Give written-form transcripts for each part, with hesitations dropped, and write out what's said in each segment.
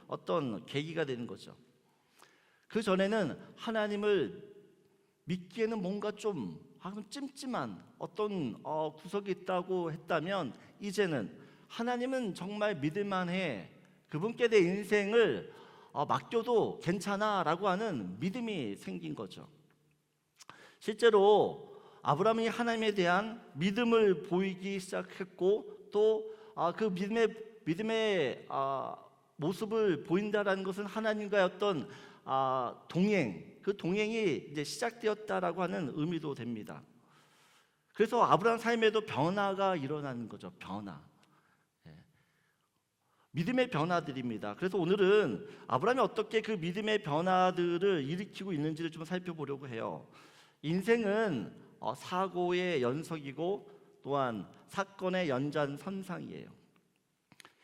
어떤 계기가 되는 거죠. 그 전에는 하나님을 믿기에는 뭔가 좀 찜찜한 어떤 구석이 있다고 했다면, 이제는 하나님은 정말 믿을만해, 그분께 내 인생을 맡겨도 괜찮아 라고 하는 믿음이 생긴 거죠. 실제로 아브라함이 하나님에 대한 믿음을 보이기 시작했고, 또 그 믿음의 모습을 보인다라는 것은 하나님과의 어떤 동행, 그 동행이 이제 시작되었다라고 하는 의미도 됩니다. 그래서 아브라함 삶에도 변화가 일어나는 거죠. 변화. 믿음의 변화들입니다. 그래서 오늘은 아브라함이 어떻게 그 믿음의 변화들을 일으키고 있는지를 좀 살펴보려고 해요. 인생은 사고의 연속이고 또한 사건의 연장선상이에요.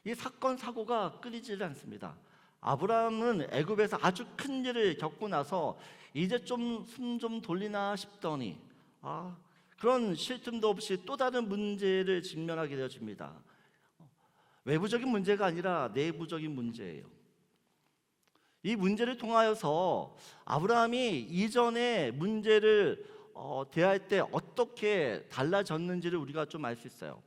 이 사건 사고가 끊이질 않습니다. 아브라함은 애굽에서 아주 큰 일을 겪고 나서 이제 좀 숨 좀 돌리나 싶더니 그런 쉴 틈도 없이 또 다른 문제를 직면하게 되어집니다. 외부적인 문제가 아니라 내부적인 문제예요. 이 문제를 통하여서 아브라함이 이전의 문제를 대할 때 어떻게 달라졌는지를 우리가 좀 알 수 있어요.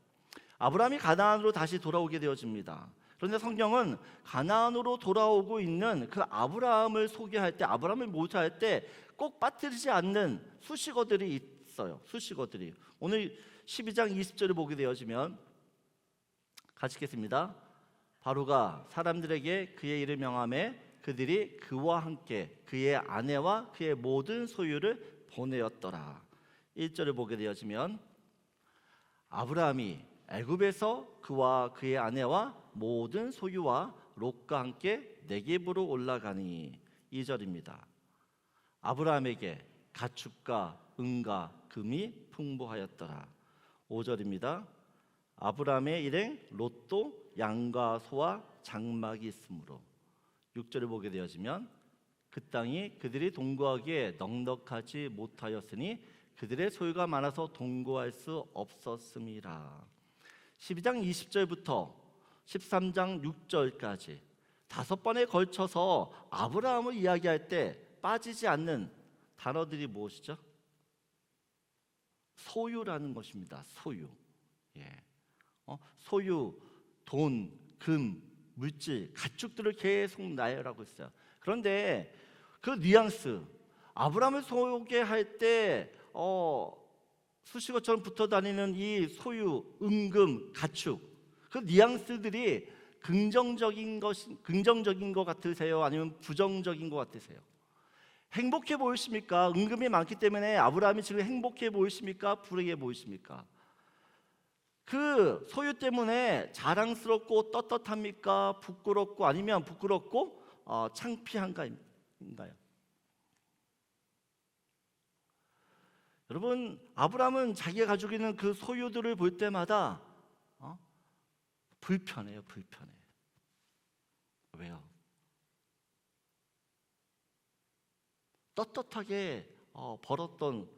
아브라함이 가나안으로 다시 돌아오게 되어집니다. 그런데 성경은 가나안으로 돌아오고 있는 그 아브라함을 소개할 때, 아브라함을 모시할 때 꼭 빠뜨리지 않는 수식어들이 있어요. 수식어들이. 오늘 12장 20절을 보게 되어지면 같이 읽겠습니다. 바로가 사람들에게 그의 이름을 명하매 그들이 그와 함께 그의 아내와 그의 모든 소유를 보내었더라. 1절을 보게 되어지면 아브라함이 애굽에서 그와 그의 아내와 모든 소유와 롯과 함께 네겝으로 올라가니. 2절입니다. 아브라함에게 가축과 은과 금이 풍부하였더라. 5절입니다. 아브라함의 일행 롯도 양과 소와 장막이 있으므로. 6절을 보게 되어지면 그 땅이 그들이 동거하기에 넉넉하지 못하였으니 그들의 소유가 많아서 동거할 수 없었음이라. 12장 20절부터 13장 6절까지 5번에 걸쳐서 아브라함을 이야기할 때 빠지지 않는 단어들이 무엇이죠? 소유라는 것입니다. 소유. 소유, 돈, 금, 물질, 가축들을 계속 나열하고 있어요. 그런데 그 뉘앙스, 아브라함을 소개할 때 수식어처럼 붙어 다니는 이 소유, 은금, 가축, 그 뉘앙스들이 긍정적인 것 같으세요? 아니면 부정적인 것 같으세요? 행복해 보이십니까? 은금이 많기 때문에 아브라함이 지금 행복해 보이십니까? 불행해 보이십니까? 그 소유 때문에 자랑스럽고 떳떳합니까? 부끄럽고, 아니면 부끄럽고 창피한가요? 여러분, 아브라함은 자기가 가지고 있는 그 소유들을 볼 때마다 불편해요. 왜요? 떳떳하게 벌었던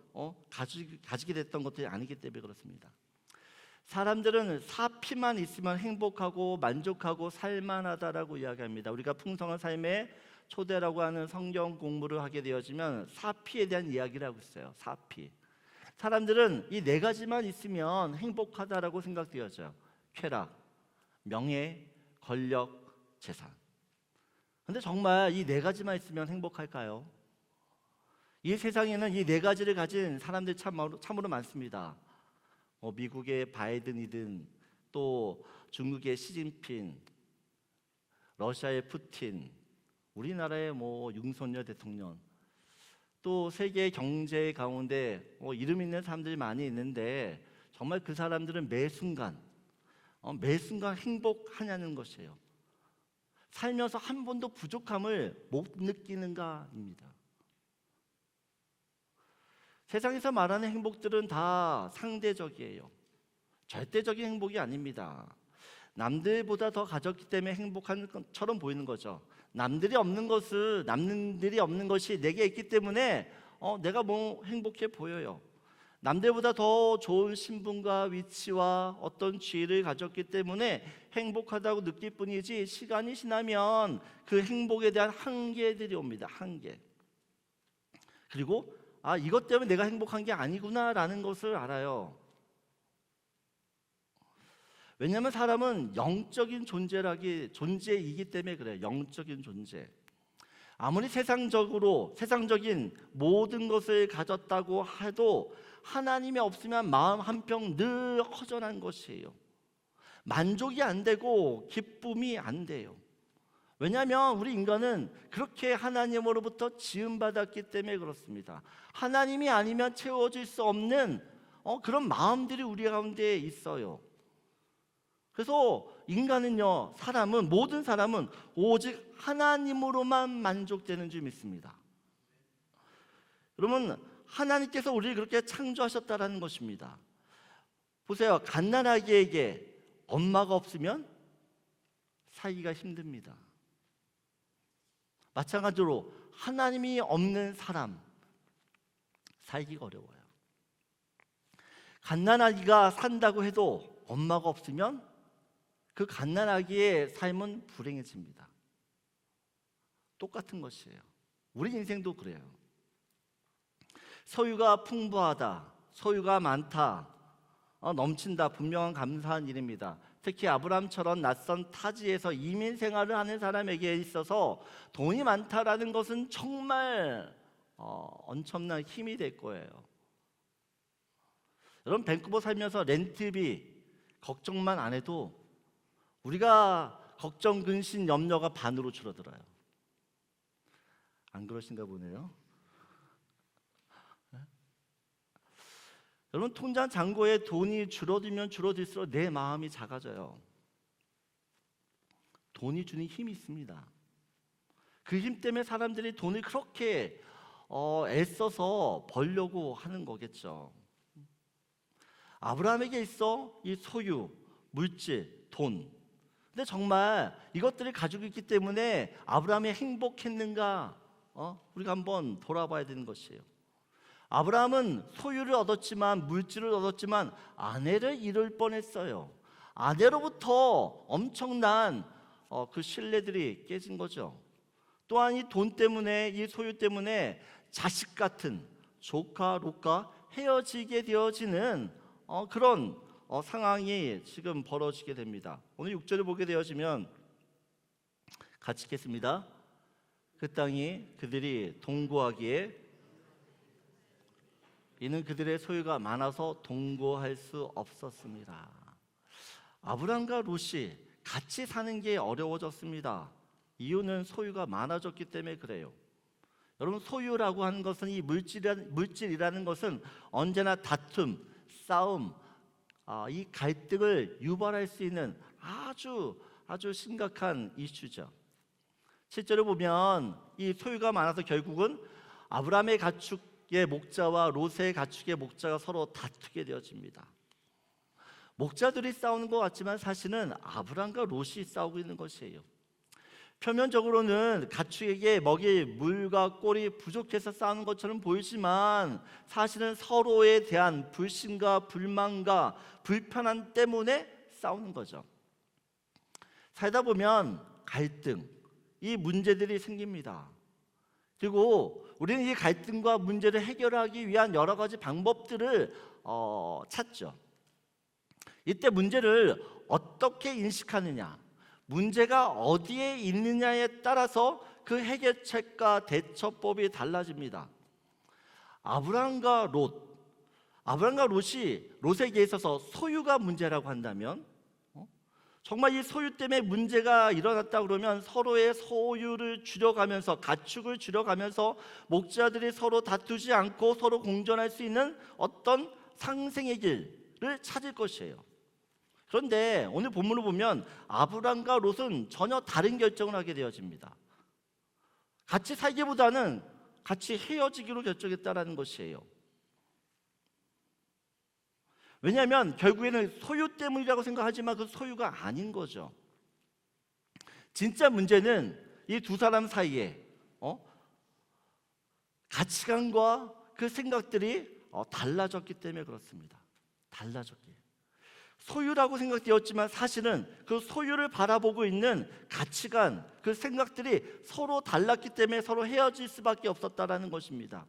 가지게 됐던 것들이 아니기 때문에 그렇습니다. 사람들은 사피만 있으면 행복하고 만족하고 살만하다라고 이야기합니다. 우리가 풍성한 삶의 초대라고 하는 성경 공부를 하게 되어지면 사피에 대한 이야기를 하고 있어요. 사피. 사람들은 이 4가지만 있으면 행복하다라고 생각되어져요. 쾌락, 명예, 권력, 재산. 그런데 정말 이 4가지만 있으면 행복할까요? 이 세상에는 이 4가지를 가진 사람들이 참으로 많습니다. 미국의 바이든이든, 또 중국의 시진핑, 러시아의 푸틴, 우리나라의 윤석열 대통령, 또 세계 경제 가운데 이름 있는 사람들이 많이 있는데, 정말 그 사람들은 매 순간 행복하냐는 것이에요. 살면서 한 번도 부족함을 못 느끼는가입니다. 세상에서 말하는 행복들은 다 상대적이에요. 절대적인 행복이 아닙니다. 남들보다 더 가졌기 때문에 행복한 것처럼 보이는 거죠. 남들이 없는 것이 내게 있기 때문에 내가 행복해 보여요. 남들보다 더 좋은 신분과 위치와 어떤 지위를 가졌기 때문에 행복하다고 느낄 뿐이지, 시간이 지나면 그 행복에 대한 한계들이 옵니다. 한계. 그리고 이것 때문에 내가 행복한 게 아니구나라는 것을 알아요. 왜냐하면 사람은 영적인 존재이기 때문에 그래요. 영적인 존재. 아무리 세상적인 모든 것을 가졌다고 해도 하나님이 없으면 마음 한평 늘 허전한 것이에요. 만족이 안 되고 기쁨이 안 돼요. 왜냐하면 우리 인간은 그렇게 하나님으로부터 지음받았기 때문에 그렇습니다. 하나님이 아니면 채워질 수 없는 그런 마음들이 우리 가운데 있어요. 그래서 모든 사람은 오직 하나님으로만 만족되는 줄 믿습니다. 여러분, 하나님께서 우리를 그렇게 창조하셨다는 것입니다. 보세요. 갓난아기에게 엄마가 없으면 살기가 힘듭니다. 마찬가지로 하나님이 없는 사람, 살기가 어려워요. 갓난아기가 산다고 해도 엄마가 없으면 그 갓난아기의 삶은 불행해집니다. 똑같은 것이에요. 우리 인생도 그래요. 소유가 풍부하다, 소유가 많다, 넘친다, 분명한 감사한 일입니다. 특히 아브라함처럼 낯선 타지에서 이민 생활을 하는 사람에게 있어서 돈이 많다라는 것은 정말 엄청난 힘이 될 거예요. 여러분, 밴쿠버 살면서 렌트비 걱정만 안 해도 우리가 걱정, 근심, 염려가 반으로 줄어들어요. 안 그러신가 보네요. 여러분, 통장 잔고에 돈이 줄어들면 줄어들수록 내 마음이 작아져요. 돈이 주는 힘이 있습니다. 그 힘 때문에 사람들이 돈을 그렇게 애써서 벌려고 하는 거겠죠. 아브라함에게 있어 이 소유, 물질, 돈. 근데 정말 이것들을 가지고 있기 때문에 아브라함이 행복했는가? 우리가 한번 돌아봐야 되는 것이에요. 아브라함은 소유를 얻었지만, 물질을 얻었지만 아내를 잃을 뻔했어요. 아내로부터 엄청난 그 신뢰들이 깨진 거죠. 또한 이 돈 때문에, 이 소유 때문에 자식 같은 조카, 롯과 헤어지게 되어지는 그런 상황이 지금 벌어지게 됩니다. 오늘 6절을 보게 되어지면 같이 읽겠습니다. 그 땅이 그들이 동거하기에 이는 그들의 소유가 많아서 동거할 수 없었습니다. 아브람과 롯이 같이 사는 게 어려워졌습니다. 이유는 소유가 많아졌기 때문에 그래요. 여러분, 소유라고 하는 것은, 이 물질이라는 것은 언제나 다툼, 싸움, 이 갈등을 유발할 수 있는 아주 심각한 이슈죠. 실제로 보면 이 소유가 많아서 결국은 아브라함의 가축의 목자와 롯의 가축의 목자가 서로 다투게 되어집니다. 목자들이 싸우는 것 같지만 사실은 아브라함과 롯이 싸우고 있는 것이에요. 표면적으로는 가축에게 먹일 물과 꼴이 부족해서 싸우는 것처럼 보이지만 사실은 서로에 대한 불신과 불만과 불편함 때문에 싸우는 거죠. 살다 보면 갈등, 이 문제들이 생깁니다. 그리고 우리는 이 갈등과 문제를 해결하기 위한 여러 가지 방법들을 찾죠. 이때 문제를 어떻게 인식하느냐, 문제가 어디에 있느냐에 따라서 그 해결책과 대처법이 달라집니다. 아브람과 롯이 롯에게 있어서 소유가 문제라고 한다면, 정말 이 소유 때문에 문제가 일어났다 그러면 서로의 소유를 줄여가면서, 가축을 줄여가면서 목자들이 서로 다투지 않고 서로 공존할 수 있는 어떤 상생의 길을 찾을 것이에요. 그런데 오늘 본문을 보면 아브람과 롯은 전혀 다른 결정을 하게 되어집니다. 같이 살기보다는 같이 헤어지기로 결정했다는 것이에요. 왜냐하면 결국에는 소유 때문이라고 생각하지만 그 소유가 아닌 거죠. 진짜 문제는 이 두 사람 사이에 가치관과 그 생각들이 달라졌기 때문에 그렇습니다. 달라졌기. 소유라고 생각되었지만 사실은 그 소유를 바라보고 있는 가치관, 그 생각들이 서로 달랐기 때문에 서로 헤어질 수밖에 없었다라는 것입니다.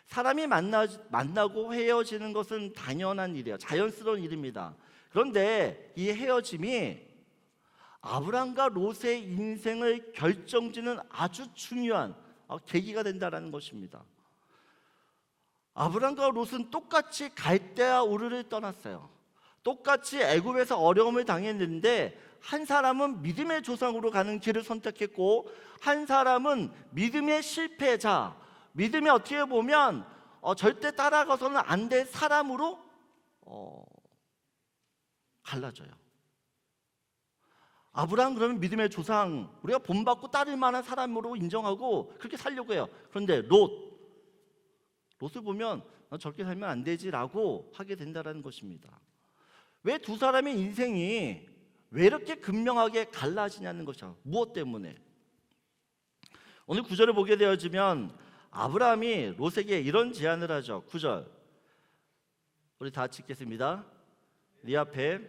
사람이 만나고 헤어지는 것은 당연한 일이에요. 자연스러운 일입니다. 그런데 이 헤어짐이 아브람과 롯의 인생을 결정짓는 아주 중요한 계기가 된다는 것입니다. 아브람과 롯은 똑같이 갈대아 우르를 떠났어요. 똑같이 애굽에서 어려움을 당했는데 한 사람은 믿음의 조상으로 가는 길을 선택했고 한 사람은 믿음의 실패자, 믿음이 어떻게 보면 절대 따라가서는 안 될 사람으로 갈라져요. 아브라함 그러면 믿음의 조상, 우리가 본받고 따를 만한 사람으로 인정하고 그렇게 살려고 해요. 그런데 롯을 보면 저렇게 살면 안 되지라고 하게 된다는 것입니다. 왜 두 사람의 인생이 왜 이렇게 극명하게 갈라지냐는 것이죠. 무엇 때문에? 오늘 9절을 보게 되어지면 아브라함이 롯에게 이런 제안을 하죠. 9절 우리 다 같이 읽겠습니다. 네 앞에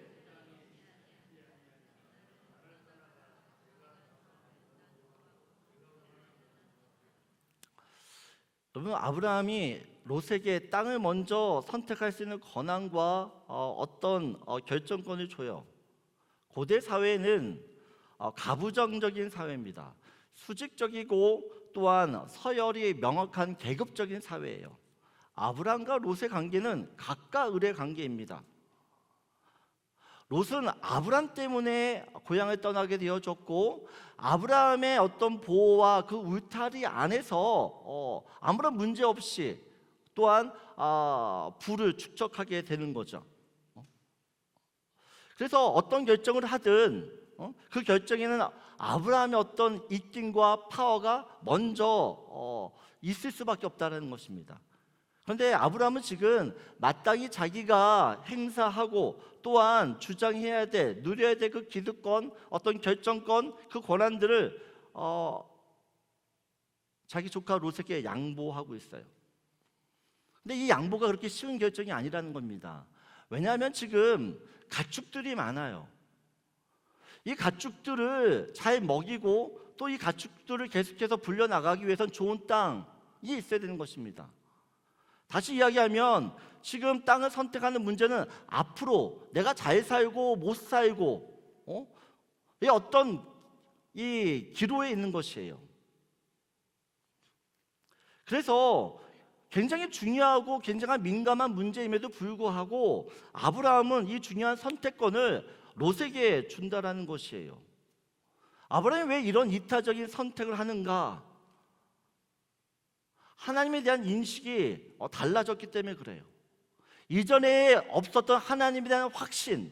여러분, 아브라함이 롯에게 땅을 먼저 선택할 수 있는 권한과 어떤 결정권을 줘요. 고대 사회는 가부장적인 사회입니다. 수직적이고 또한 서열이 명확한 계급적인 사회예요. 아브라함과 롯의 관계는 각과 을의 관계입니다. 롯은 아브라함 때문에 고향을 떠나게 되어졌고 아브라함의 어떤 보호와 그 울타리 안에서 아무런 문제 없이 또한 부를 축적하게 되는 거죠. 그래서 어떤 결정을 하든 그 결정에는 아브라함의 어떤 입김과 파워가 먼저 있을 수밖에 없다는 것입니다. 그런데 아브라함은 지금 마땅히 자기가 행사하고 또한 주장해야 돼, 누려야 될 그 기득권, 어떤 결정권, 그 권한들을 자기 조카 롯에게 양보하고 있어요. 근데 이 양보가 그렇게 쉬운 결정이 아니라는 겁니다. 왜냐하면 지금 가축들이 많아요. 이 가축들을 잘 먹이고 또 이 가축들을 계속해서 불려나가기 위해서는 좋은 땅이 있어야 되는 것입니다. 다시 이야기하면 지금 땅을 선택하는 문제는 앞으로 내가 잘 살고 못 살고 이 어떤 이 기로에 있는 것이에요. 그래서 굉장히 중요하고 굉장히 민감한 문제임에도 불구하고 아브라함은 이 중요한 선택권을 롯에게 준다라는 것이에요. 아브라함이 왜 이런 이타적인 선택을 하는가? 하나님에 대한 인식이 달라졌기 때문에 그래요. 이전에 없었던 하나님에 대한 확신,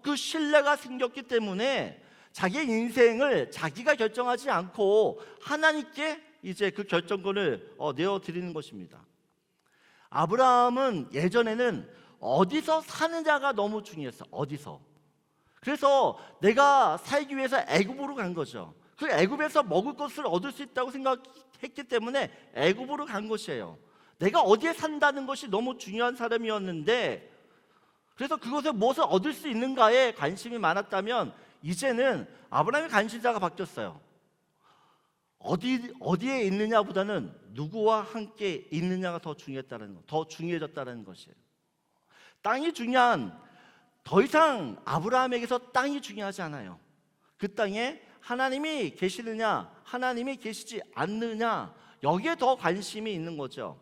그 신뢰가 생겼기 때문에 자기의 인생을 자기가 결정하지 않고 하나님께 이제 그 결정권을 내어드리는 것입니다. 아브라함은 예전에는 어디서 사느냐가 너무 중요했어. 어디서. 그래서 내가 살기 위해서 애굽으로 간 거죠. 그 애굽에서 먹을 것을 얻을 수 있다고 생각했기 때문에 애굽으로 간 것이에요. 내가 어디에 산다는 것이 너무 중요한 사람이었는데, 그래서 그곳에 무엇을 얻을 수 있는가에 관심이 많았다면 이제는 아브라함의 관심사가 바뀌었어요. 어디에 있느냐보다는 누구와 함께 있느냐가 더 중요해졌다는 것이에요. 땅이 더 이상 아브라함에게서 땅이 중요하지 않아요. 그 땅에 하나님이 계시느냐, 하나님이 계시지 않느냐, 여기에 더 관심이 있는 거죠.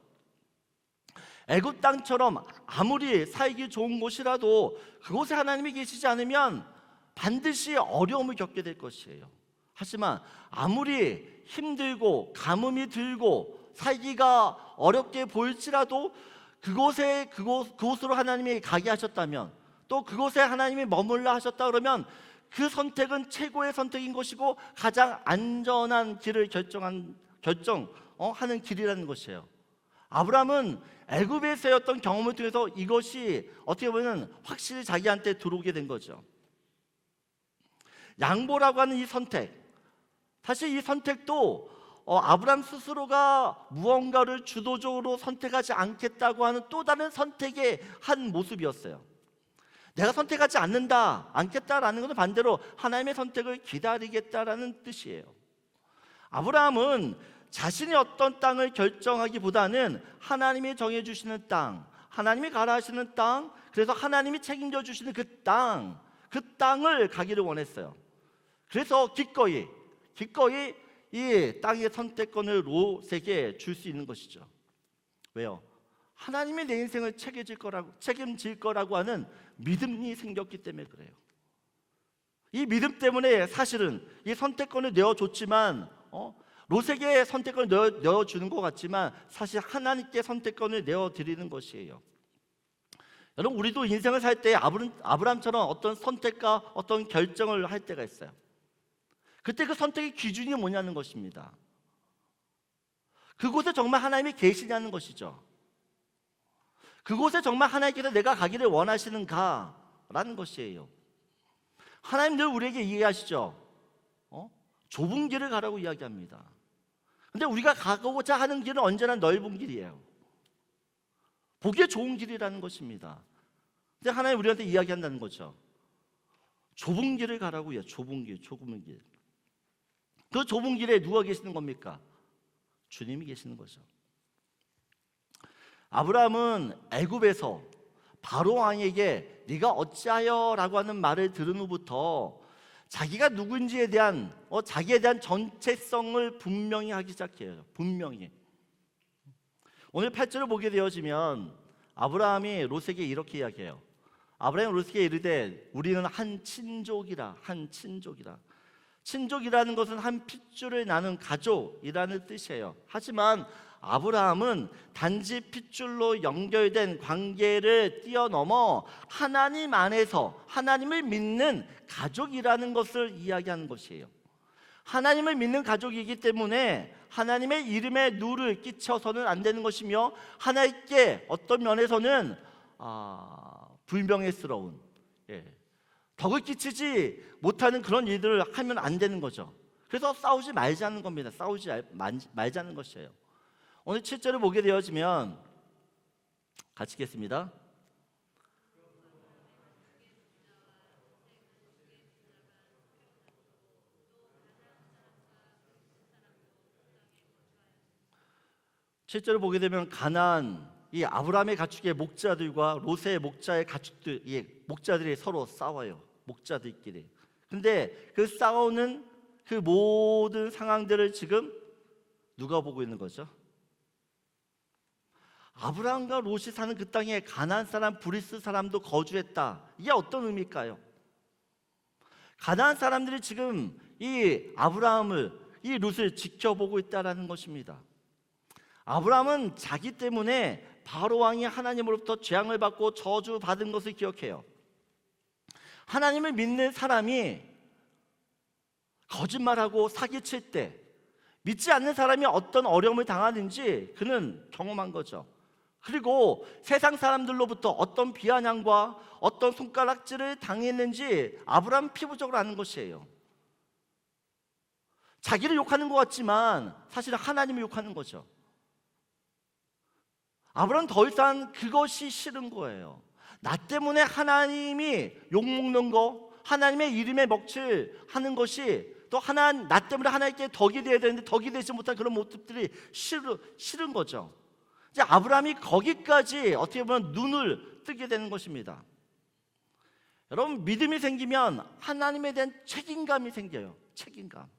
애굽 땅처럼 아무리 살기 좋은 곳이라도 그곳에 하나님이 계시지 않으면 반드시 어려움을 겪게 될 것이에요. 하지만 아무리 힘들고 가뭄이 들고 살기가 어렵게 보일지라도 그곳으로 하나님이 가게 하셨다면, 또 그곳에 하나님이 머물라 하셨다 그러면 그 선택은 최고의 선택인 것이고 가장 안전한 길을 결정하는 길이라는 것이에요. 아브라함은 애굽에서였던 경험을 통해서 이것이 어떻게 보면 확실히 자기한테 들어오게 된 거죠. 양보라고 하는 이 선택, 사실 이 선택도 아브라함 스스로가 무언가를 주도적으로 선택하지 않겠다고 하는 또 다른 선택의 한 모습이었어요. 내가 선택하지 않겠다라는 것은 반대로 하나님의 선택을 기다리겠다라는 뜻이에요. 아브라함은 자신이 어떤 땅을 결정하기보다는 하나님이 정해주시는 땅, 하나님이 가라 하시는 땅, 그래서 하나님이 책임져 주시는 그 땅을 가기를 원했어요. 그래서 기꺼이 이 땅의 선택권을 롯에게 줄 수 있는 것이죠. 왜요? 하나님이 내 인생을 책임질 거라고 하는 믿음이 생겼기 때문에 그래요. 이 믿음 때문에 사실은 이 선택권을 내어줬지만 롯에게 선택권을 내어주는 것 같지만 사실 하나님께 선택권을 내어드리는 것이에요. 여러분, 우리도 인생을 살 때 아브라함처럼 어떤 선택과 어떤 결정을 할 때가 있어요. 그때 그 선택의 기준이 뭐냐는 것입니다. 그곳에 정말 하나님이 계시냐는 것이죠. 그곳에 정말 하나님께서 내가 가기를 원하시는가라는 것이에요. 하나님 늘 우리에게 이해하시죠. 좁은 길을 가라고 이야기합니다. 근데 우리가 가고자 하는 길은 언제나 넓은 길이에요. 보기에 좋은 길이라는 것입니다. 근데 하나님 우리한테 이야기한다는 거죠. 좁은 길을 가라고요. 좁은 길. 그 좁은 길에 누가 계시는 겁니까? 주님이 계시는 거죠. 아브라함은 애굽에서 바로 왕에게 네가 어찌하여 라고 하는 말을 들은 후부터 자기가 누군지에 대한 자기에 대한 정체성을 분명히 하기 시작해요. 분명히. 오늘 8절을 보게 되어지면 아브라함이 롯에게 이렇게 이야기해요. 아브라함이 롯에게 이르되 우리는 한 친족이라. 친족이라는 것은 한 핏줄을 나눈 가족이라는 뜻이에요. 하지만 아브라함은 단지 핏줄로 연결된 관계를 뛰어넘어 하나님 안에서 하나님을 믿는 가족이라는 것을 이야기하는 것이에요. 하나님을 믿는 가족이기 때문에 하나님의 이름에 누를 끼쳐서는 안 되는 것이며 하나님께 어떤 면에서는 불명예스러운 덕을 끼치지 못하는 그런 일들을 하면 안 되는 거죠. 그래서 싸우지 말자는 겁니다. 싸우지 말자는 것이에요. 오늘 7절을 보게 되어지면 같이 읽겠습니다. 실제로 보게 되면 가나안 이 아브라함의 가축의 목자들과 롯의 목자의 가축들, 목자들이 서로 싸워요. 목자들끼리. 근데 그 싸우는 그 모든 상황들을 지금 누가 보고 있는 거죠? 아브라함과 롯이 사는 그 땅에 가나안 사람, 브리스 사람도 거주했다. 이게 어떤 의미일까요? 가나안 사람들이 지금 이 아브라함을, 이 롯을 지켜보고 있다라는 것입니다. 아브라함은 자기 때문에 바로 왕이 하나님으로부터 재앙을 받고 저주받은 것을 기억해요. 하나님을 믿는 사람이 거짓말하고 사기칠 때 믿지 않는 사람이 어떤 어려움을 당하는지 그는 경험한 거죠. 그리고 세상 사람들로부터 어떤 비아냥과 어떤 손가락질을 당했는지 아브라함 피부적으로 아는 것이에요. 자기를 욕하는 것 같지만 사실은 하나님을 욕하는 거죠. 아브라함은 더 이상 그것이 싫은 거예요. 나 때문에 하나님이 욕먹는 거, 하나님의 이름에 먹칠하는 것이 또 나 때문에 하나님께 덕이 되어야 되는데 덕이 되지 못한 그런 모습들이 싫은 거죠. 이제 아브라함이 거기까지 어떻게 보면 눈을 뜨게 되는 것입니다. 여러분, 믿음이 생기면 하나님에 대한 책임감이 생겨요. 책임감.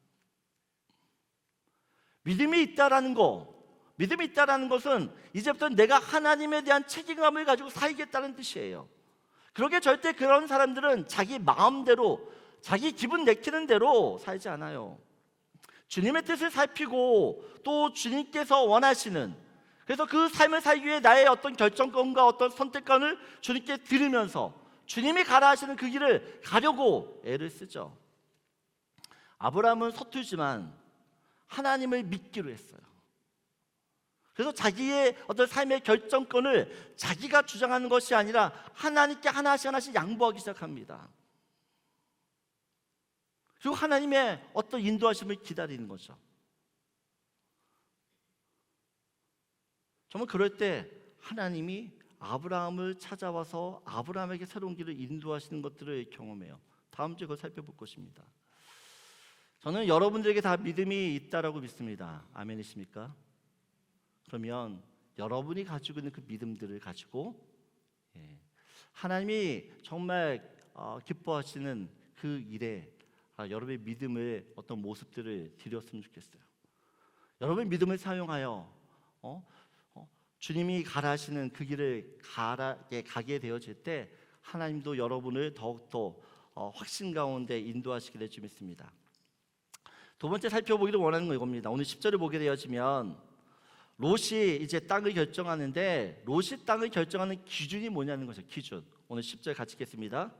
믿음이 있다라는 것은 이제부터 내가 하나님에 대한 책임감을 가지고 살겠다는 뜻이에요. 그러게 절대 그런 사람들은 자기 마음대로, 자기 기분 내키는 대로 살지 않아요. 주님의 뜻을 살피고 또 주님께서 원하시는, 그래서 그 삶을 살기 위해 나의 어떤 결정권과 어떤 선택권을 주님께 드리면서 주님이 가라 하시는 그 길을 가려고 애를 쓰죠. 아브라함은 서툴지만 하나님을 믿기로 했어요. 그래서 자기의 어떤 삶의 결정권을 자기가 주장하는 것이 아니라 하나님께 하나씩 양보하기 시작합니다. 그리고 하나님의 어떤 인도하심을 기다리는 거죠. 정말 그럴 때 하나님이 아브라함을 찾아와서 아브라함에게 새로운 길을 인도하시는 것들을 경험해요. 다음 주에 그걸 살펴볼 것입니다. 저는 여러분들에게 다 믿음이 있다라고 믿습니다. 아멘이십니까? 그러면 여러분이 가지고 있는 그 믿음들을 가지고 하나님이 정말 기뻐하시는 그 일에 여러분의 믿음의 어떤 모습들을 드렸으면 좋겠어요. 여러분의 믿음을 사용하여 주님이 가라 하시는 그 길을 가게 되어질 때 하나님도 여러분을 더욱더 확신 가운데 인도하시기를 좀 믿습니다. 두 번째 살펴보기를 원하는 건 이겁니다. 오늘 10절을 보게 되어지면 롯이 이제 땅을 결정하는데 롯이 땅을 결정하는 기준이 뭐냐는 거죠. 기준. 오늘 10절 같이 읽겠습니다.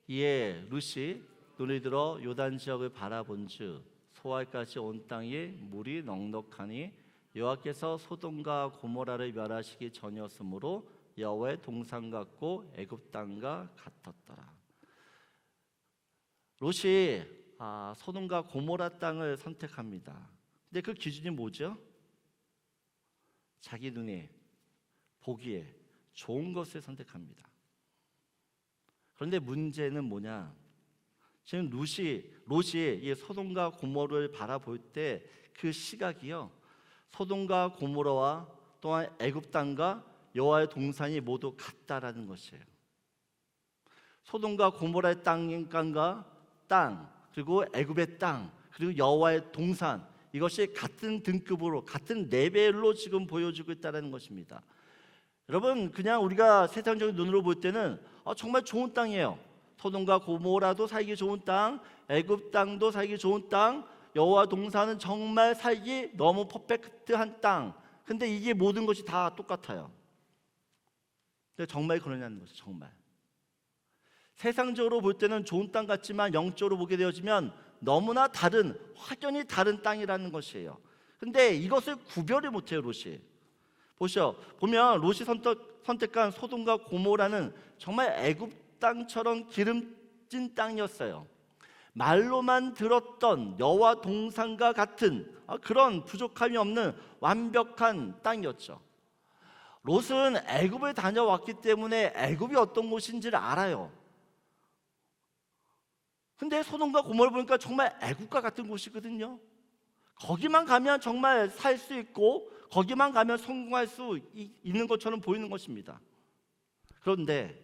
이에 롯이 눈을 들어 요단 지역을 바라본즉 소알까지 온 땅에 물이 넉넉하니 여호와께서 소돔과 고모라를 멸하시기 전이었으므로 여호와의 동산 같고 애굽 땅과 같았더라. 롯이 소돔과 고모라 땅을 선택합니다. 근데 그 기준이 뭐죠? 자기 눈에 보기에 좋은 것을 선택합니다. 그런데 문제는 뭐냐? 지금 롯이 이 소돔과 고모라를 바라볼 때 그 시각이요, 소돔과 고모라와 또한 애굽 땅과 여호와의 동산이 모두 같다라는 것이에요. 소돔과 고모라의 땅과 땅, 그리고 애굽의 땅, 그리고 여호와의 동산, 이것이 같은 등급으로 같은 레벨로 지금 보여주고 있다는 것입니다. 여러분, 그냥 우리가 세상적인 눈으로 볼 때는 정말 좋은 땅이에요. 소돔과 고모라도 살기 좋은 땅, 애굽 땅도 살기 좋은 땅, 여호와 동산은 정말 살기 너무 퍼펙트한 땅. 근데 이게 모든 것이 다 똑같아요. 근데 정말 그러냐는 거죠. 정말 세상적으로 볼 때는 좋은 땅 같지만 영적으로 보게 되어지면 너무나 다른, 확연히 다른 땅이라는 것이에요. 근데 이것을 구별을 못해요. 롯이 보면 롯이 선택한 소돔과 고모라는 정말 애굽 땅처럼 기름진 땅이었어요. 말로만 들었던 여호와 동산과 같은 그런 부족함이 없는 완벽한 땅이었죠. 롯은 애굽을 다녀왔기 때문에 애굽이 어떤 곳인지를 알아요. 근데 소돔과 고모를 보니까 정말 애국과 같은 곳이거든요. 거기만 가면 정말 살 수 있고 거기만 가면 성공할 수 있는 것처럼 보이는 것입니다. 그런데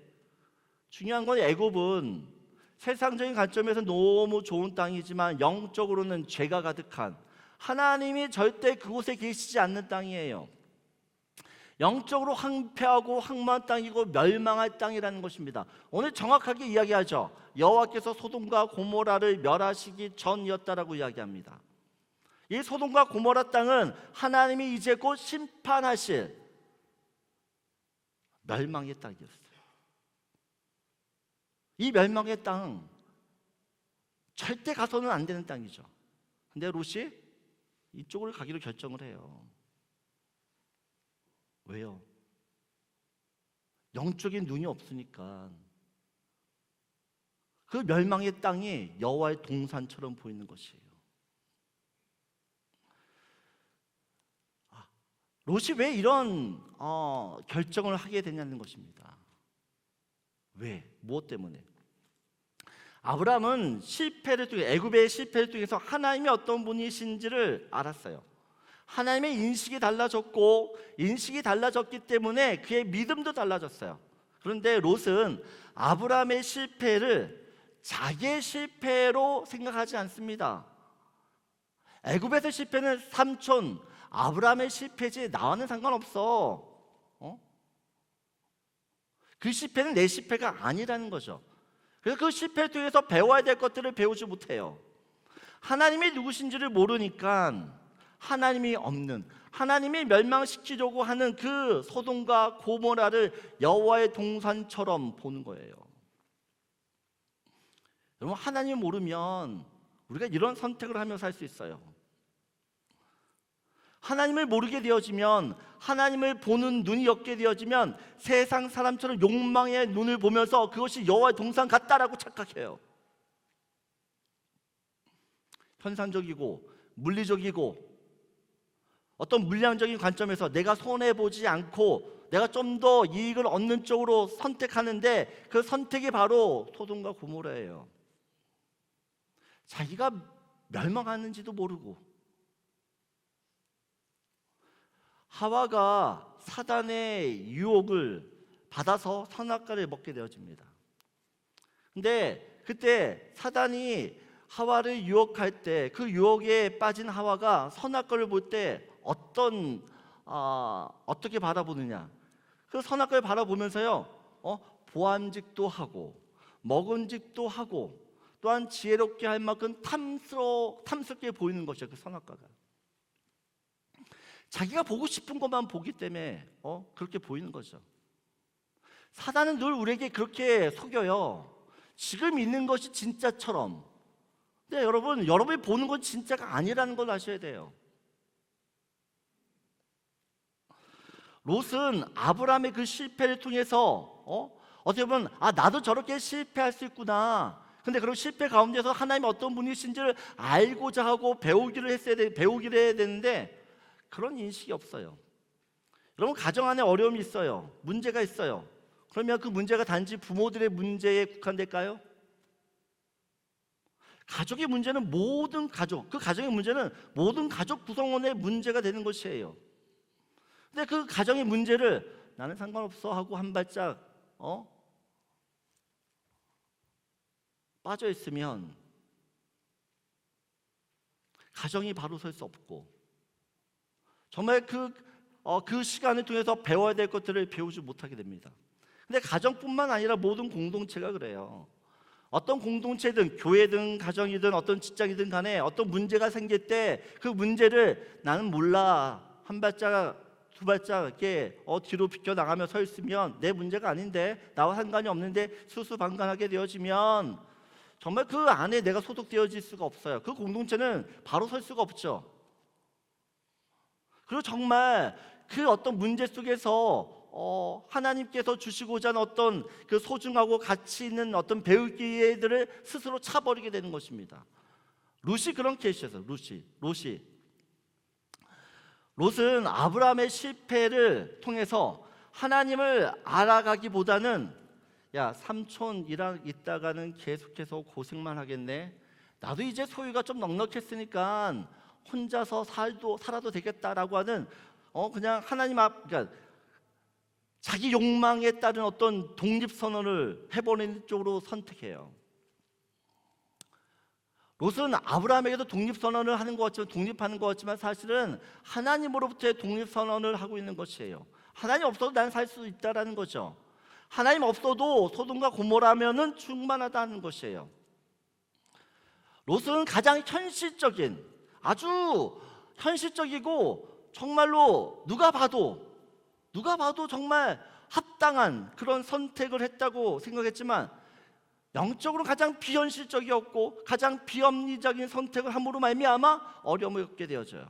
중요한 건 애굽은 세상적인 관점에서 너무 좋은 땅이지만 영적으로는 죄가 가득한, 하나님이 절대 그곳에 계시지 않는 땅이에요. 영적으로 황폐하고 황무한 땅이고 멸망할 땅이라는 것입니다. 오늘 정확하게 이야기하죠. 여호와께서 소돔과 고모라를 멸하시기 전이었다라고 이야기합니다. 이 소돔과 고모라 땅은 하나님이 이제 곧 심판하실 멸망의 땅이었어요. 이 멸망의 땅, 절대 가서는 안 되는 땅이죠. 근데 롯이 이쪽을 가기로 결정을 해요. 왜요? 영적인 눈이 없으니까. 그 멸망의 땅이 여호와의 동산처럼 보이는 것이에요. 롯이 왜 이런 결정을 하게 되냐는 것입니다. 왜? 무엇 때문에? 아브라함은 애굽의 실패를 통해서 하나님이 어떤 분이신지를 알았어요. 하나님의 인식이 달라졌고, 인식이 달라졌기 때문에 그의 믿음도 달라졌어요. 그런데 롯은 아브라함의 실패를 자기의 실패로 생각하지 않습니다. 애굽에서 실패는 삼촌 아브라함의 실패지 나와는 상관없어. 그 실패는 내 실패가 아니라는 거죠. 그래서 그 실패를 통해서 배워야 될 것들을 배우지 못해요. 하나님이 누구신지를 모르니까 하나님이 없는, 하나님이 멸망시키려고 하는 그 소돔과 고모라를 여호와의 동산처럼 보는 거예요. 여러분, 하나님을 모르면 우리가 이런 선택을 하며 살 수 있어요. 하나님을 모르게 되어지면, 하나님을 보는 눈이 없게 되어지면 세상 사람처럼 욕망의 눈을 보면서 그것이 여호와의 동산 같다라고 착각해요. 현상적이고 물리적이고 어떤 물량적인 관점에서 내가 손해보지 않고 내가 좀 더 이익을 얻는 쪽으로 선택하는데 그 선택이 바로 소돔과 고모라예요. 자기가 멸망하는지도 모르고 하와가 사단의 유혹을 받아서 선악과를 먹게 되어집니다. 근데 그때 사단이 하와를 유혹할 때 그 유혹에 빠진 하와가 선악과를 볼 때 어떻게 바라보느냐? 그 선악과를 바라보면서요, 보암직도 하고 먹은직도 하고 또한 지혜롭게 할 만큼 탐스럽게 보이는 것이죠. 그 선악과가 자기가 보고 싶은 것만 보기 때문에 그렇게 보이는 거죠. 사단은 늘 우리에게 그렇게 속여요. 지금 있는 것이 진짜처럼. 근데 여러분이 보는 건 진짜가 아니라는 걸 아셔야 돼요. 롯은 아브라함의 그 실패를 통해서 어떻게 보면 나도 저렇게 실패할 수 있구나. 근데 그런 실패 가운데서 하나님이 어떤 분이신지를 알고자 하고 배우기를 해야 되는데 그런 인식이 없어요. 여러분, 가정 안에 어려움이 있어요. 문제가 있어요. 그러면 그 문제가 단지 부모들의 문제에 국한될까요? 가족의 문제는 그 가정의 문제는 모든 가족 구성원의 문제가 되는 것이에요. 근데 그 가정의 문제를 나는 상관없어 하고 한 발짝 빠져 있으면 가정이 바로 설 수 없고 정말 그 시간을 통해서 배워야 될 것들을 배우지 못하게 됩니다. 근데 가정뿐만 아니라 모든 공동체가 그래요. 어떤 공동체든 교회든 가정이든 어떤 직장이든 간에 어떤 문제가 생길 때 그 문제를 나는 몰라 한 발짝 두 발짝 이렇게 뒤로 비켜 나가며 서 있으면 내 문제가 아닌데 나와 상관이 없는데 수수방관하게 되어지면 정말 그 안에 내가 소속되어질 수가 없어요. 그 공동체는 바로 설 수가 없죠. 그리고 정말 그 어떤 문제 속에서 하나님께서 주시고자 하는 어떤 그 소중하고 가치 있는 어떤 배울 기회들을 스스로 차버리게 되는 것입니다. 롯이 그런 케이스였어요. 롯은 아브라함의 실패를 통해서 하나님을 알아가기보다는 삼촌 있다가는 계속해서 고생만 하겠네. 나도 이제 소유가 좀 넉넉했으니까 혼자서 살아도 되겠다라고 하는 그냥 그러니까 자기 욕망에 따른 어떤 독립선언을 해버리는 쪽으로 선택해요. 롯은 아브라함에게도 독립선언을 독립하는 것 같지만 사실은 하나님으로부터의 독립선언을 하고 있는 것이에요. 하나님 없어도 난 살 수 있다라는 거죠. 하나님 없어도 소돔과 고모라면은 충만하다는 것이에요. 롯은 가장 아주 현실적이고 정말로 누가 봐도 정말 합당한 그런 선택을 했다고 생각했지만 영적으로 가장 비현실적이었고 가장 비합리적인 선택을 함으로 말미암아 어려움을 겪게 되어져요.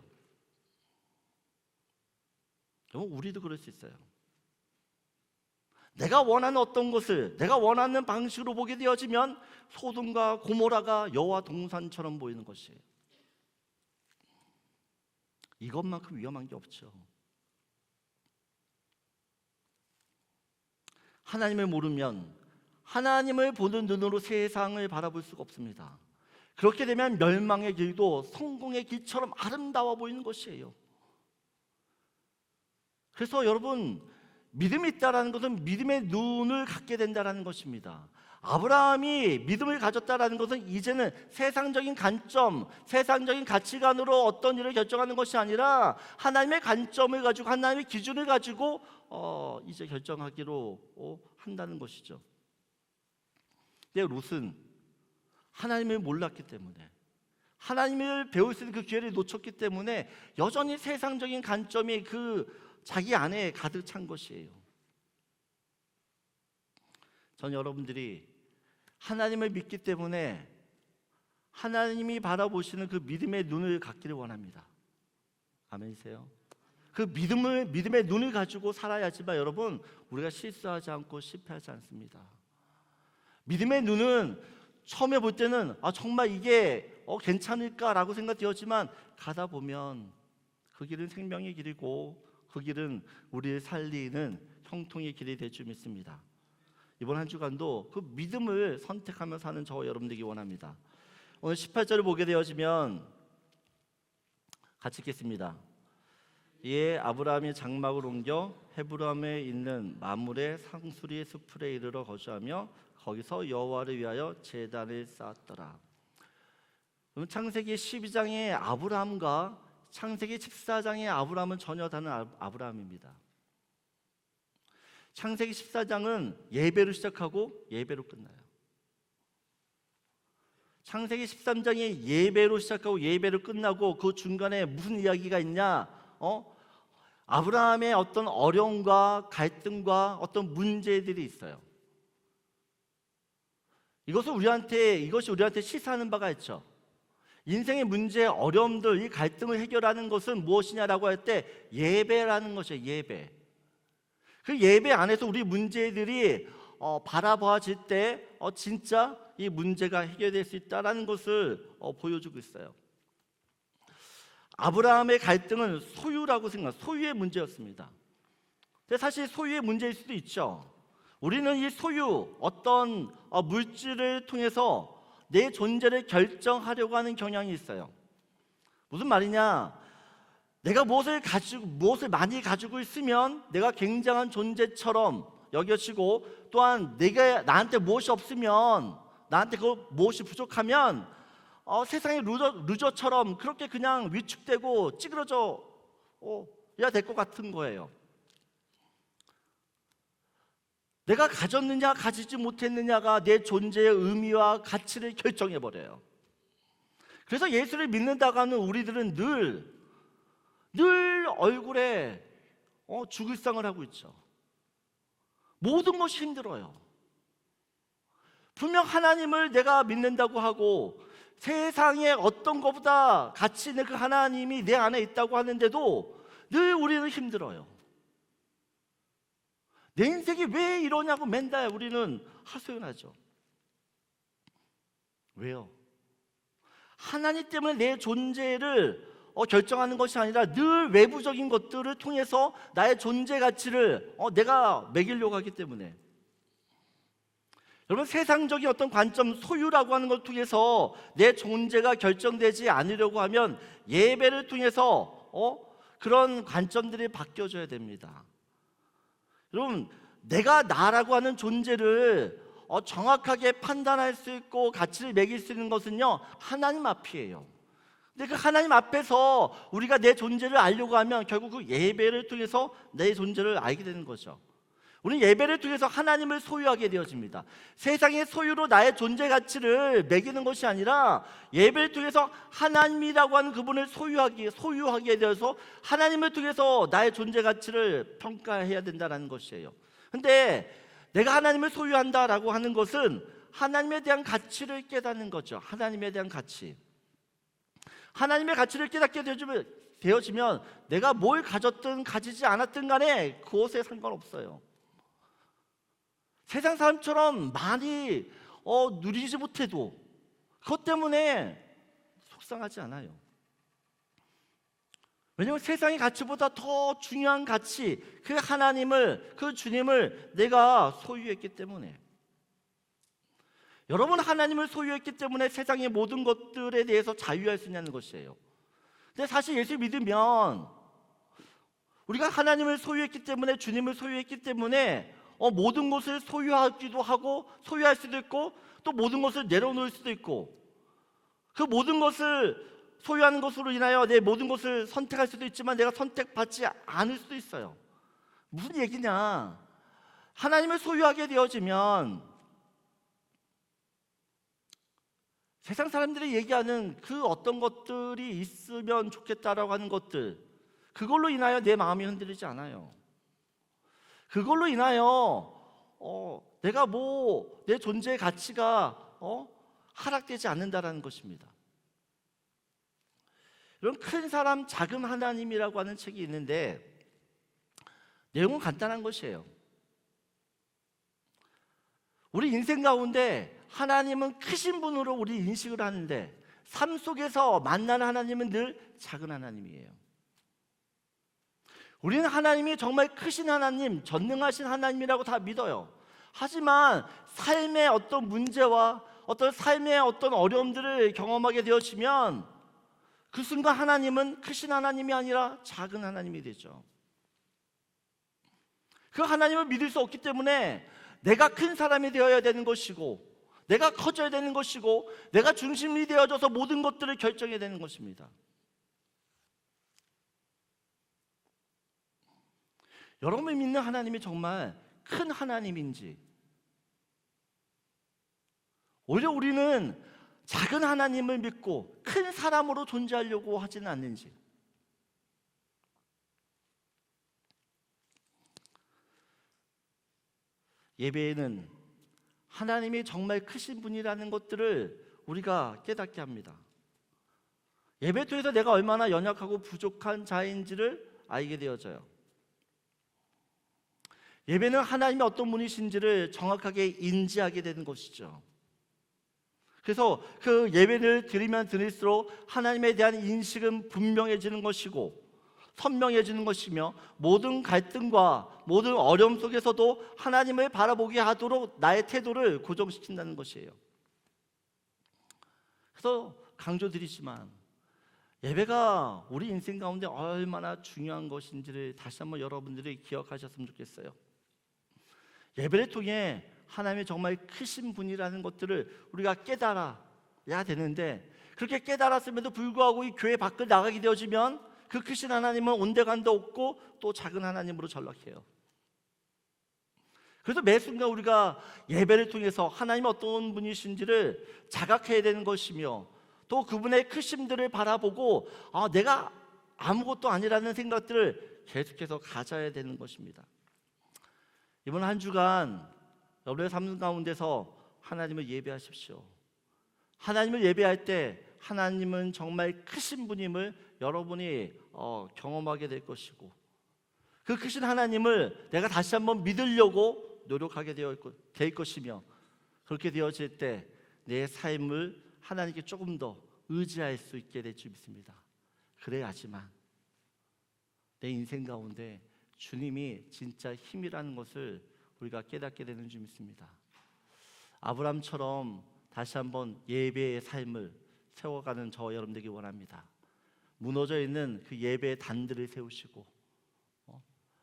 우리도 그럴 수 있어요. 내가 원하는 어떤 것을 내가 원하는 방식으로 보게 되어지면 소돔과 고모라가 여호와 동산처럼 보이는 것이에요. 이것만큼 위험한 게 없죠. 하나님을 모르면 하나님을 보는 눈으로 세상을 바라볼 수가 없습니다. 그렇게 되면 멸망의 길도 성공의 길처럼 아름다워 보이는 것이에요. 그래서 여러분, 믿음이 있다는 것은 믿음의 눈을 갖게 된다는 것입니다. 아브라함이 믿음을 가졌다는 것은 이제는 세상적인 관점, 세상적인 가치관으로 어떤 일을 결정하는 것이 아니라 하나님의 관점을 가지고 하나님의 기준을 가지고 이제 결정하기로 한다는 것이죠. 근데 롯은 하나님을 몰랐기 때문에 하나님을 배울 수 있는 그 기회를 놓쳤기 때문에 여전히 세상적인 관점이 자기 안에 가득 찬 것이에요. 전 여러분들이 하나님을 믿기 때문에 하나님이 바라보시는 그 믿음의 눈을 갖기를 원합니다. 아멘이세요? 그 믿음의 눈을 가지고 살아야지만 여러분, 우리가 실수하지 않고 실패하지 않습니다. 믿음의 눈은 처음에 볼 때는 정말 이게 괜찮을까라고 생각되었지만 가다 보면 그 길은 생명의 길이고 그 길은 우리를 살리는 형통의 길이 될 줄 믿습니다. 이번 한 주간도 그 믿음을 선택하며 사는 저와 여러분들이 원합니다. 오늘 18절을 보게 되어지면 같이 읽겠습니다. 이에 아브라함이 장막을 옮겨 헤브론에 있는 마므레 상수리 숲에 이르러 거주하며 거기서 여호와를 위하여 제단을 쌓았더라. 그럼 창세기 12장의 아브라함과 창세기 14장의 아브라함은 전혀 다른 아브라함입니다. 창세기 14장은 예배로 시작하고 예배로 끝나요. 창세기 13장이 예배로 시작하고 예배로 끝나고 그 중간에 무슨 이야기가 있냐? 아브라함의 어떤 어려움과 갈등과 어떤 문제들이 있어요. 이것이 우리한테 시사하는 바가 있죠. 인생의 문제, 어려움들, 이 갈등을 해결하는 것은 무엇이냐라고 할 때 예배라는 것이에요. 예배. 그 예배 안에서 우리 문제들이 바라봐질 때 진짜 이 문제가 해결될 수 있다라는 것을 보여주고 있어요. 아브라함의 갈등은 소유의 문제였습니다. 근데 사실 소유의 문제일 수도 있죠. 우리는 이 소유, 어떤 물질을 통해서 내 존재를 결정하려고 하는 경향이 있어요. 무슨 말이냐? 내가 무엇을 많이 가지고 있으면 내가 굉장한 존재처럼 여겨지고, 또한 내가 나한테 무엇이 없으면, 나한테 무엇이 부족하면 세상의 루저처럼 그렇게 그냥 위축되고 찌그러져 야 될 것 같은 거예요. 내가 가졌느냐 가지지 못했느냐가 내 존재의 의미와 가치를 결정해버려요. 그래서 예수를 믿는다고 하는 우리들은 늘 얼굴에 죽을 상을 하고 있죠. 모든 것이 힘들어요. 분명 하나님을 내가 믿는다고 하고 세상에 어떤 것보다 가치 있는 그 하나님이 내 안에 있다고 하는데도 늘 우리는 힘들어요. 내 인생이 왜 이러냐고 맨날 우리는 하소연하죠. 왜요? 하나님 때문에 내 존재를 결정하는 것이 아니라 늘 외부적인 것들을 통해서 나의 존재 가치를 내가 매기려고 하기 때문에. 여러분, 세상적인 어떤 관점, 소유라고 하는 걸 통해서 내 존재가 결정되지 않으려고 하면 예배를 통해서 그런 관점들이 바뀌어져야 됩니다. 여러분, 내가 나라고 하는 존재를 정확하게 판단할 수 있고 가치를 매길 수 있는 것은요, 하나님 앞이에요. 근데 그 하나님 앞에서 우리가 내 존재를 알려고 하면 결국 그 예배를 통해서 내 존재를 알게 되는 거죠. 우리는 예배를 통해서 하나님을 소유하게 되어집니다. 세상의 소유로 나의 존재 가치를 매기는 것이 아니라 예배를 통해서 하나님이라고 하는 그분을 소유하게 되어서 하나님을 통해서 나의 존재 가치를 평가해야 된다는 것이에요. 근데 내가 하나님을 소유한다라고 하는 것은 하나님에 대한 가치를 깨닫는 거죠. 하나님에 대한 가치. 하나님의 가치를 깨닫게 되어지면 내가 뭘 가졌든 가지지 않았든 간에 그것에 상관없어요. 세상 사람처럼 많이 누리지 못해도 그것 때문에 속상하지 않아요. 왜냐하면 세상의 가치보다 더 중요한 가치, 그 하나님을, 그 주님을 내가 소유했기 때문에. 여러분, 하나님을 소유했기 때문에 세상의 모든 것들에 대해서 자유할 수 있냐는 것이에요. 근데 사실 예수 믿으면 우리가 하나님을 소유했기 때문에, 주님을 소유했기 때문에 모든 것을 소유하기도 하고 소유할 수도 있고 또 모든 것을 내려놓을 수도 있고, 그 모든 것을 소유하는 것으로 인하여 내 모든 것을 선택할 수도 있지만 내가 선택받지 않을 수도 있어요. 무슨 얘기냐? 하나님을 소유하게 되어지면 세상 사람들이 얘기하는 그 어떤 것들이 있으면 좋겠다라고 하는 것들, 그걸로 인하여 내 마음이 흔들리지 않아요. 그걸로 인하여 내가 내 존재의 가치가 하락되지 않는다라는 것입니다. 이런 큰 사람 작은 하나님이라고 하는 책이 있는데 내용은 간단한 것이에요. 우리 인생 가운데 하나님은 크신 분으로 우리 인식을 하는데 삶 속에서 만나는 하나님은 늘 작은 하나님이에요. 우리는 하나님이 정말 크신 하나님, 전능하신 하나님이라고 다 믿어요. 하지만 삶의 어떤 문제와 어떤 삶의 어떤 어려움들을 경험하게 되어지면 그 순간 하나님은 크신 하나님이 아니라 작은 하나님이 되죠. 그 하나님을 믿을 수 없기 때문에 내가 큰 사람이 되어야 되는 것이고, 내가 커져야 되는 것이고, 내가 중심이 되어져서 모든 것들을 결정해야 되는 것입니다. 여러분이 믿는 하나님이 정말 큰 하나님인지, 오히려 우리는 작은 하나님을 믿고 큰 사람으로 존재하려고 하지는 않는지. 예배에는 하나님이 정말 크신 분이라는 것들을 우리가 깨닫게 합니다. 예배 통해서 내가 얼마나 연약하고 부족한 자인지를 알게 되어져요. 예배는 하나님이 어떤 분이신지를 정확하게 인지하게 되는 것이죠. 그래서 그 예배를 드리면 드릴수록 하나님에 대한 인식은 분명해지는 것이고 선명해지는 것이며, 모든 갈등과 모든 어려움 속에서도 하나님을 바라보게 하도록 나의 태도를 고정시킨다는 것이에요. 그래서 강조드리지만 예배가 우리 인생 가운데 얼마나 중요한 것인지를 다시 한번 여러분들이 기억하셨으면 좋겠어요. 예배를 통해 하나님이 정말 크신 분이라는 것들을 우리가 깨달아야 되는데, 그렇게 깨달았음에도 불구하고 이 교회 밖을 나가게 되어지면 그 크신 하나님은 온데간도 없고 또 작은 하나님으로 전락해요. 그래서 매 순간 우리가 예배를 통해서 하나님이 어떤 분이신지를 자각해야 되는 것이며, 또 그분의 크심들을 바라보고 내가 아무것도 아니라는 생각들을 계속해서 가져야 되는 것입니다. 이번 한 주간 여러분의 삶 가운데서 하나님을 예배하십시오. 하나님을 예배할 때 하나님은 정말 크신 분임을 여러분이 경험하게 될 것이고, 그 크신 하나님을 내가 다시 한번 믿으려고 노력하게 될 것이며, 그렇게 되어질 때 내 삶을 하나님께 조금 더 의지할 수 있게 될 줄 믿습니다. 그래야지만 내 인생 가운데 주님이 진짜 힘이라는 것을 우리가 깨닫게 되는 줄 믿습니다. 아브라함처럼 다시 한번 예배의 삶을 세워가는 저 여러분 되기 원합니다. 무너져 있는 그 예배의 단들을 세우시고,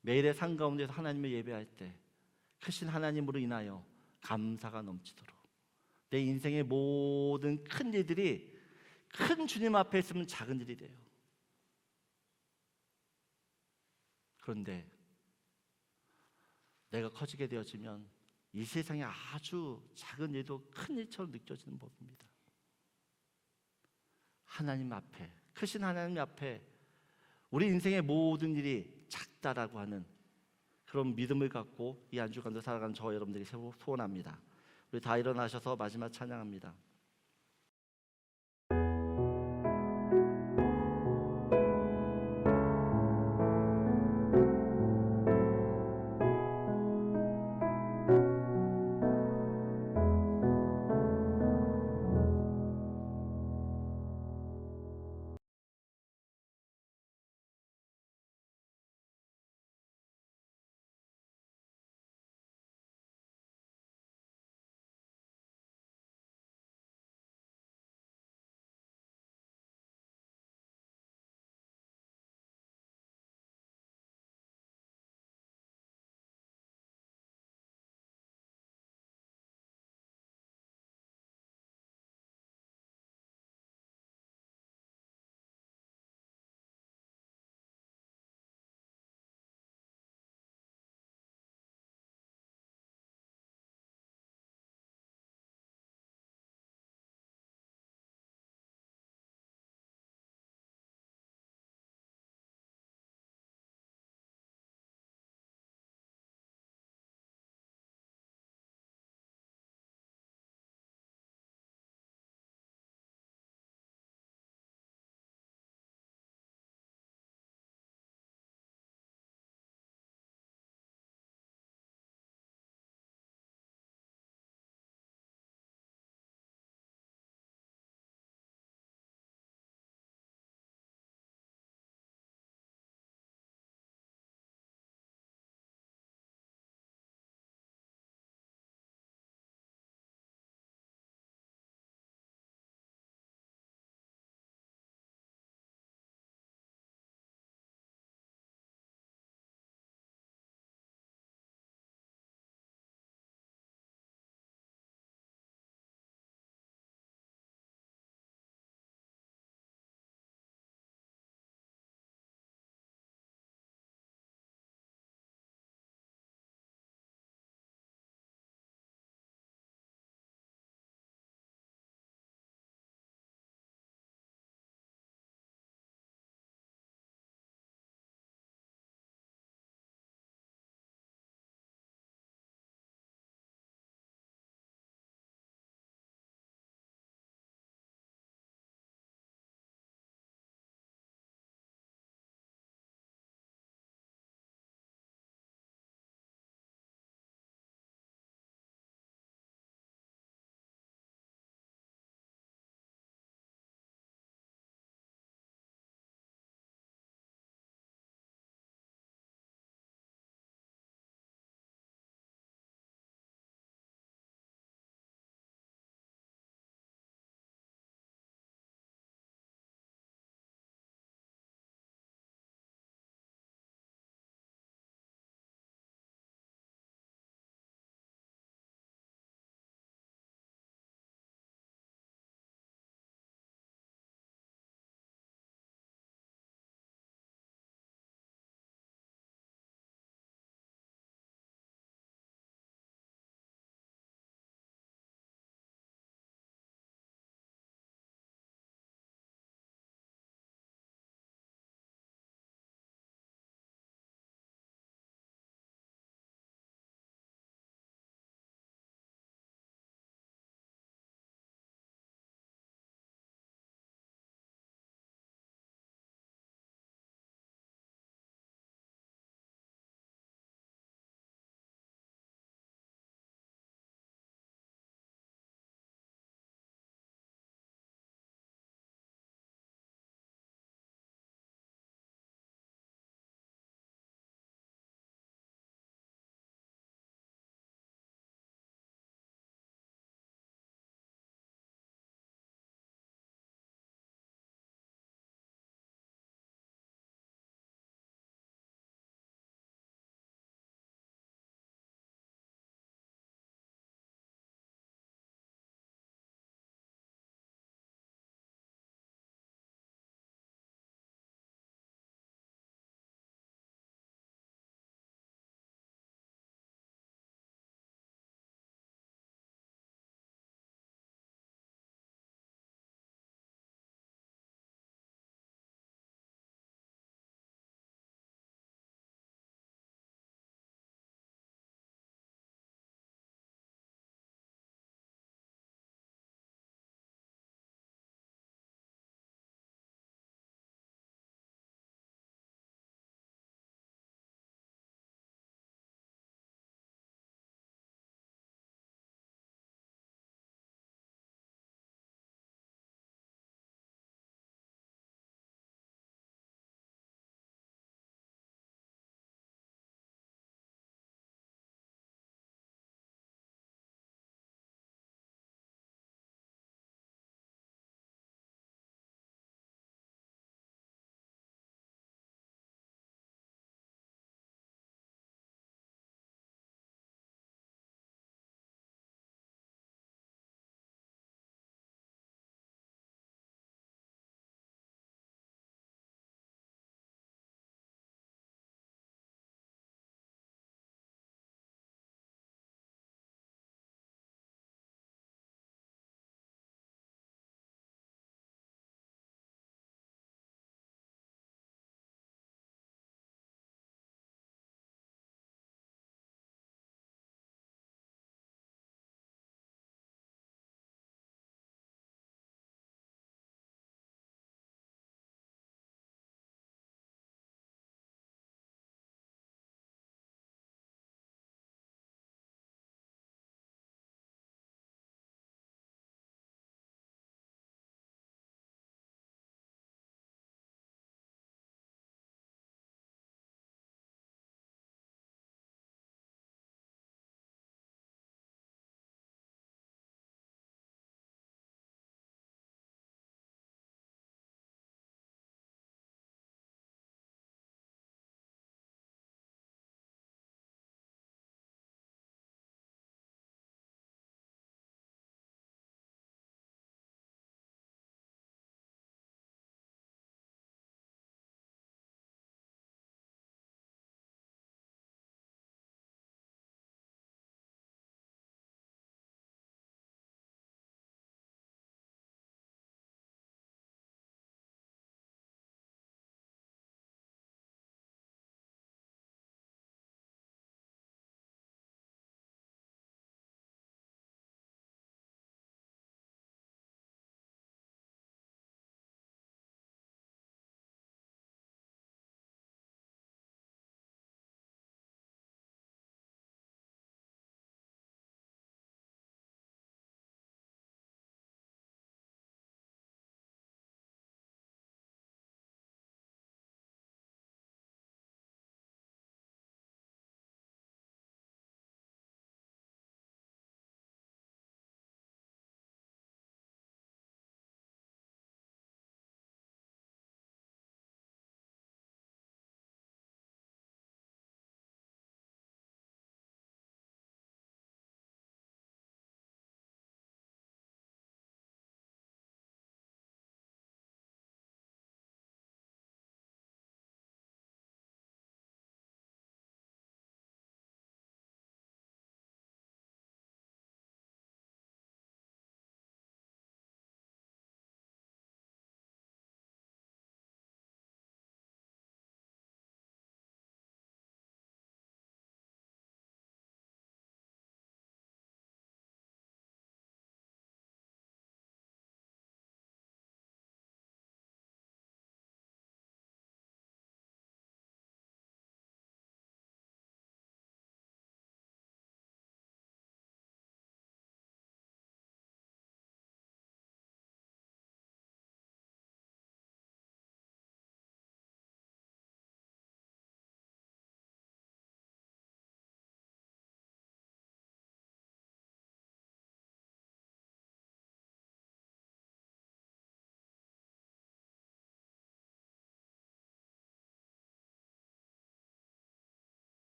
매일의 삶 가운데서 하나님을 예배할 때 크신 하나님으로 인하여 감사가 넘치도록, 내 인생의 모든 큰 일들이 큰 주님 앞에 있으면 작은 일이 돼요. 그런데 내가 커지게 되어지면 이 세상에 아주 작은 일도 큰 일처럼 느껴지는 법입니다. 하나님 앞에, 크신 하나님 앞에 우리 인생의 모든 일이 작다라고 하는 그런 믿음을 갖고 이 한 주간도 살아가는 저 여러분들이 소원합니다. 우리 다 일어나셔서 마지막 찬양합니다.